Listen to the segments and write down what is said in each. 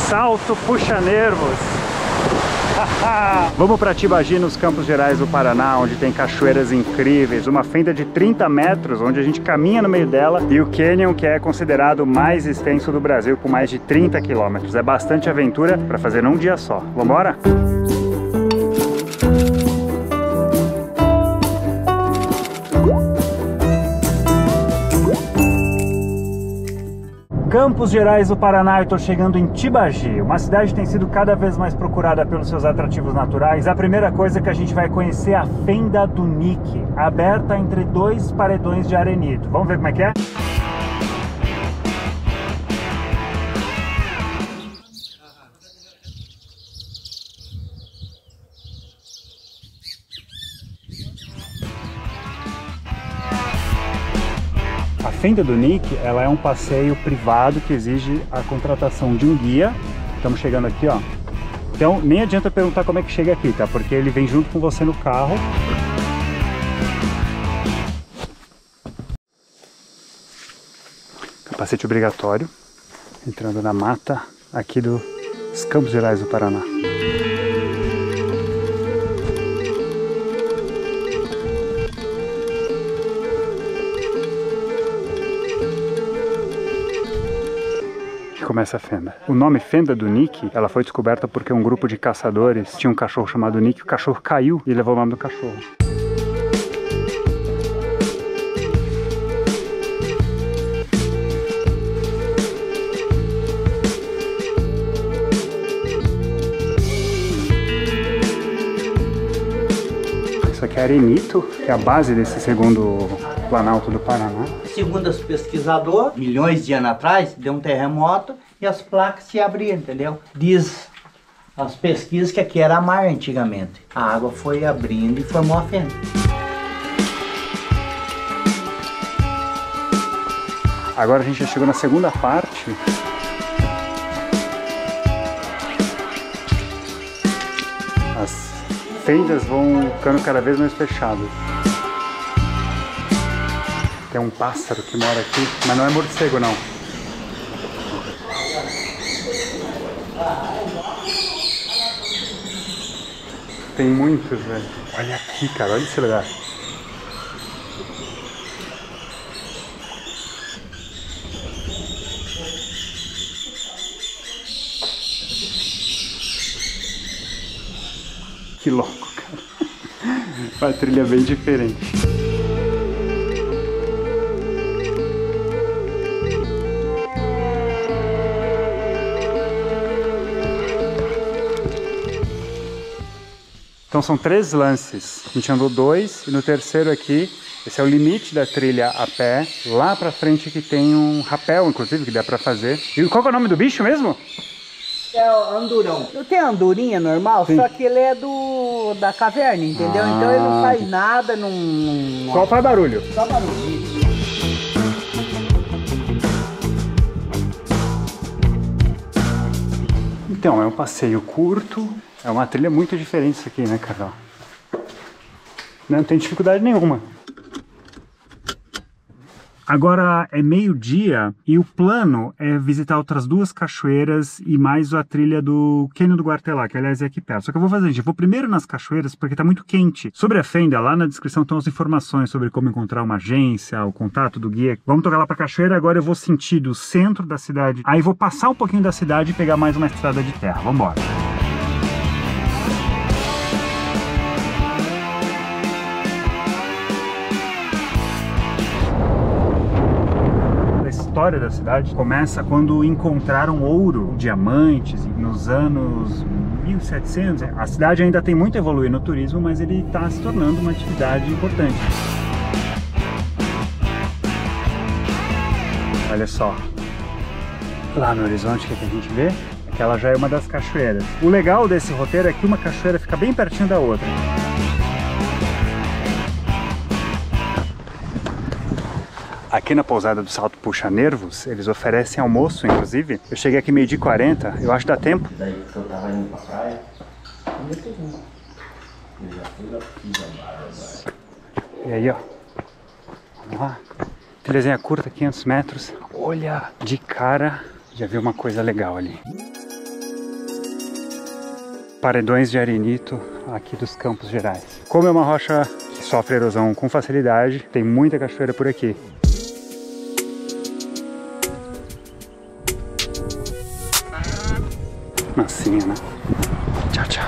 Salto Puxa Nervos. Vamos para Tibagi, nos Campos Gerais do Paraná, onde tem cachoeiras incríveis, uma fenda de 30 metros, onde a gente caminha no meio dela, e o canyon, que é considerado o mais extenso do Brasil, com mais de 30 quilômetros. É bastante aventura para fazer num dia só. Vamos embora? Campos Gerais do Paraná, eu estou chegando em Tibagi, uma cidade que tem sido cada vez mais procurada pelos seus atrativos naturais. A primeira coisa que a gente vai conhecer é a Fenda do Nique, aberta entre dois paredões de arenito. Vamos ver como é que é? A Fenda do Nique, ela é um passeio privado que exige a contratação de um guia. Estamos chegando aqui, ó. Então, nem adianta perguntar como é que chega aqui, tá? Porque ele vem junto com você no carro. Capacete obrigatório. Entrando na mata aqui dos Campos Gerais do Paraná. Começa a fenda. O nome Fenda do Nique, ela foi descoberta porque um grupo de caçadores tinha um cachorro chamado Nique, o cachorro caiu e levou o nome do cachorro. Isso aqui é arenito, que é a base desse segundo Planalto do Paraná. Segundo os pesquisadores, milhões de anos atrás, deu um terremoto e as placas se abriram, entendeu? Diz as pesquisas que aqui era mar antigamente. A água foi abrindo e formou a fenda. Agora a gente já chegou na segunda parte. As fendas vão ficando cada vez mais fechadas. Tem um pássaro que mora aqui, mas não é morcego não. Tem muitos, velho. Olha aqui, cara, olha esse lugar. Que louco, cara. Uma trilha bem diferente. Então são 3 lances, a gente andou 2 e no terceiro aqui, esse é o limite da trilha a pé, lá pra frente que tem um rapel, inclusive, que dá pra fazer. E qual que é o nome do bicho mesmo? É o andurão. Eu tenho a andorinha normal, sim, só que ele é da caverna, entendeu? Então ele não faz nada, não... Só faz barulho. Só barulho. Então, é um passeio curto. É uma trilha muito diferente isso aqui, né, Carol? Não tem dificuldade nenhuma. Agora é meio-dia e o plano é visitar outras 2 cachoeiras e mais a trilha do Cânion do Guartelá, que aliás é aqui perto. Só que eu vou fazer, gente, eu vou primeiro nas cachoeiras porque tá muito quente. Sobre a Fenda, lá na descrição estão as informações sobre como encontrar uma agência, o contato do guia. Vamos tocar lá pra cachoeira, agora eu vou sentir do centro da cidade. Aí vou passar um pouquinho da cidade e pegar mais uma estrada de terra. Vamos embora. A história da cidade começa quando encontraram ouro, diamantes, nos anos 1700. A cidade ainda tem muito a evoluir no turismo, mas ele está se tornando uma atividade importante. Olha só, lá no horizonte, o que a gente vê? Aquela já é uma das cachoeiras. O legal desse roteiro é que uma cachoeira fica bem pertinho da outra. Aqui na pousada do Salto Puxa Nervos, eles oferecem almoço, inclusive. Eu cheguei aqui meio-dia e 40, eu acho que dá tempo. Daí que eu tava indo pra praia, E aí, ó. Vamos lá. Trilhazinha curta, 500 metros. Olha, de cara, já vi uma coisa legal ali. paredões de arenito aqui dos Campos Gerais. Como é uma rocha que sofre erosão com facilidade, tem muita cachoeira por aqui. Massinha, né? Tchau, tchau.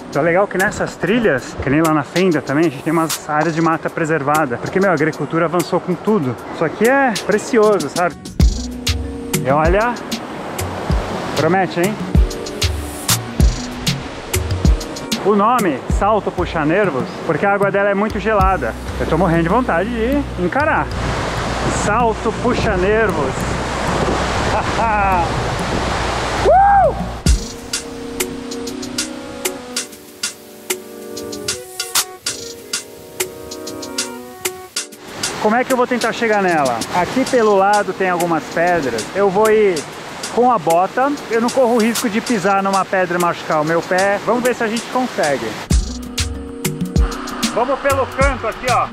Então é legal que nessas trilhas, que nem lá na Fenda também, a gente tem umas áreas de mata preservada. Porque, meu, a agricultura avançou com tudo. Isso aqui é precioso, sabe? E olha, promete, hein? O nome, Salto Puxa Nervos, porque a água dela é muito gelada. Eu tô morrendo de vontade de encarar. Salto Puxa Nervos. Como é que eu vou tentar chegar nela? Aqui pelo lado tem algumas pedras. Eu vou ir com a bota. Eu não corro o risco de pisar numa pedra e machucar o meu pé. Vamos ver se a gente consegue. Vamos pelo canto aqui, ó.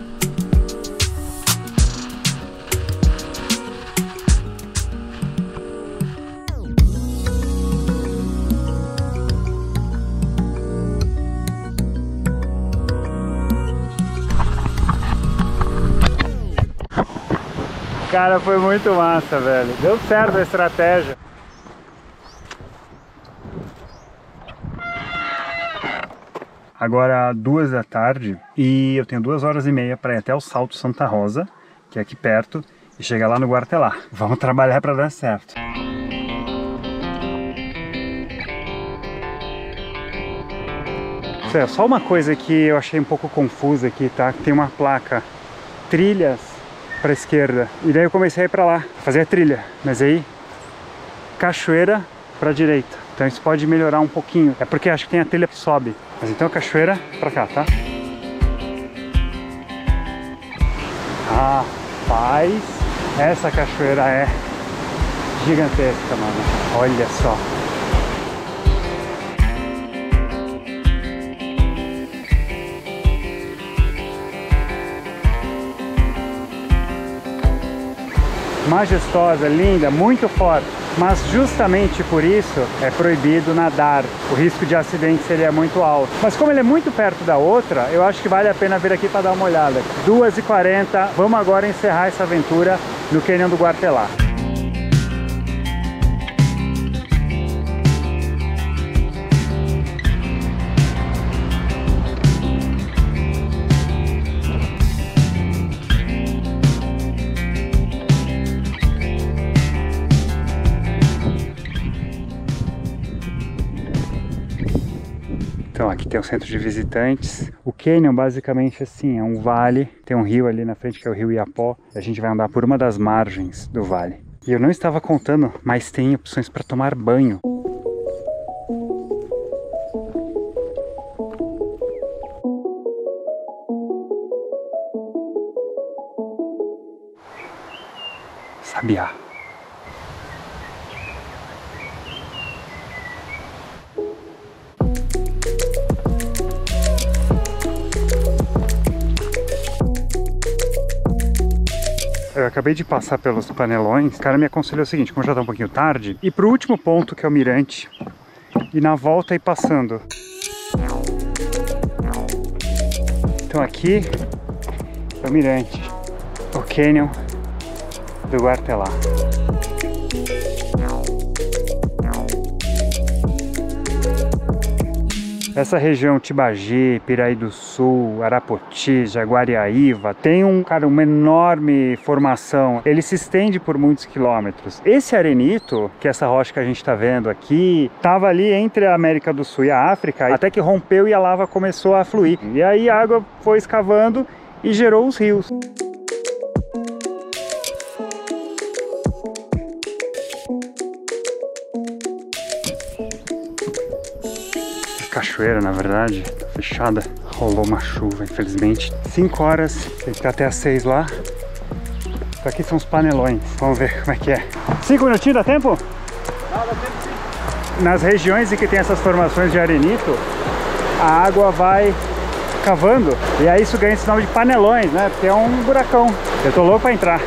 Cara, foi muito massa, velho. Deu certo a estratégia. Agora 2 da tarde e eu tenho 2h30 para ir até o Salto Santa Rosa, que é aqui perto, e chegar lá no Guartelá. Vamos trabalhar para dar certo. Só uma coisa que eu achei um pouco confusa aqui, tá? Tem uma placa, trilhas para esquerda, e daí eu comecei a ir para lá, fazer a trilha, mas aí cachoeira para direita, então isso pode melhorar um pouquinho, é porque acho que tem a trilha que sobe, mas então a cachoeira para cá, tá? Rapaz, essa cachoeira é gigantesca, mano, olha só. Majestosa, linda, muito forte, mas justamente por isso é proibido nadar, o risco de acidente seria muito alto. Mas como ele é muito perto da outra, eu acho que vale a pena vir aqui para dar uma olhada. 2h40, vamos agora encerrar essa aventura no Cânion do Guartelá. Então aqui tem o centro de visitantes. O Cânion basicamente assim, é um vale, tem um rio ali na frente que é o rio Iapó. A gente vai andar por uma das margens do vale. E eu não estava contando, mas tem opções para tomar banho. Sabiá. Eu acabei de passar pelos panelões, o cara me aconselhou o seguinte, como já tá um pouquinho tarde, ir pro último ponto que é o mirante e na volta ir passando. Então aqui é o mirante, o Cânion do Guartelá. Essa região Tibagi, Piraí do Sul, Arapoti, Jaguariaíva, tem uma enorme formação. Ele se estende por muitos quilômetros. Esse arenito, que é essa rocha que a gente está vendo aqui, estava ali entre a América do Sul e a África, até que rompeu e a lava começou a fluir. E aí a água foi escavando e gerou os rios. Cachoeira, na verdade, tá fechada, rolou uma chuva, infelizmente. 5 horas, tem que estar até as 6 lá. Então aqui são os panelões, vamos ver como é que é. 5 minutinhos, dá tempo? Não, dá tempo sim. Nas regiões em que tem essas formações de arenito, a água vai cavando, e aí isso ganha esse nome de panelões, né? Porque é um buracão. Eu tô louco pra entrar.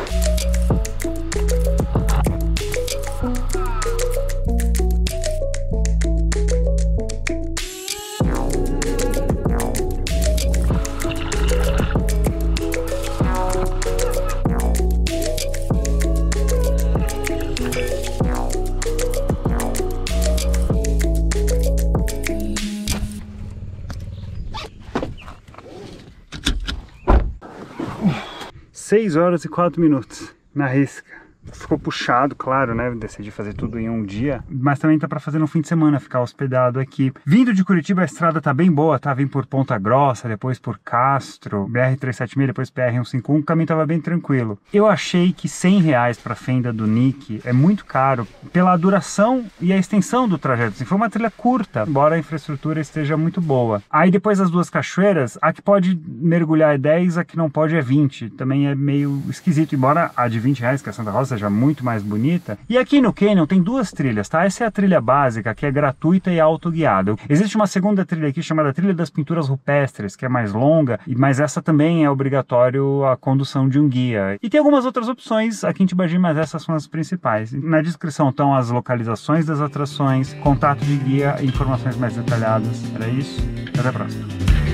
6 horas e 4 minutos na risca. Ficou puxado, claro, né? Decidi fazer tudo em um dia, mas também tá para fazer no fim de semana, ficar hospedado aqui. Vindo de Curitiba, a estrada tá bem boa, tá? Vim por Ponta Grossa, depois por Castro, BR-376, depois BR-151, o caminho tava bem tranquilo. Eu achei que R$100 pra fenda do Nick é muito caro pela duração e a extensão do trajeto. Assim, foi uma trilha curta, embora a infraestrutura esteja muito boa. Aí depois das duas cachoeiras, a que pode mergulhar é 10, a que não pode é 20. Também é meio esquisito, embora a de R$20, que é a Santa Rosa, seja muito mais bonita. E aqui no Canyon tem duas trilhas, tá? Essa é a trilha básica, que é gratuita e autoguiada. Existe uma segunda trilha aqui chamada Trilha das Pinturas Rupestres, que é mais longa, mas essa também é obrigatório a condução de um guia. E tem algumas outras opções aqui em Tibagi, mas essas são as principais. Na descrição estão as localizações das atrações, contato de guia e informações mais detalhadas. Era isso. Até a próxima.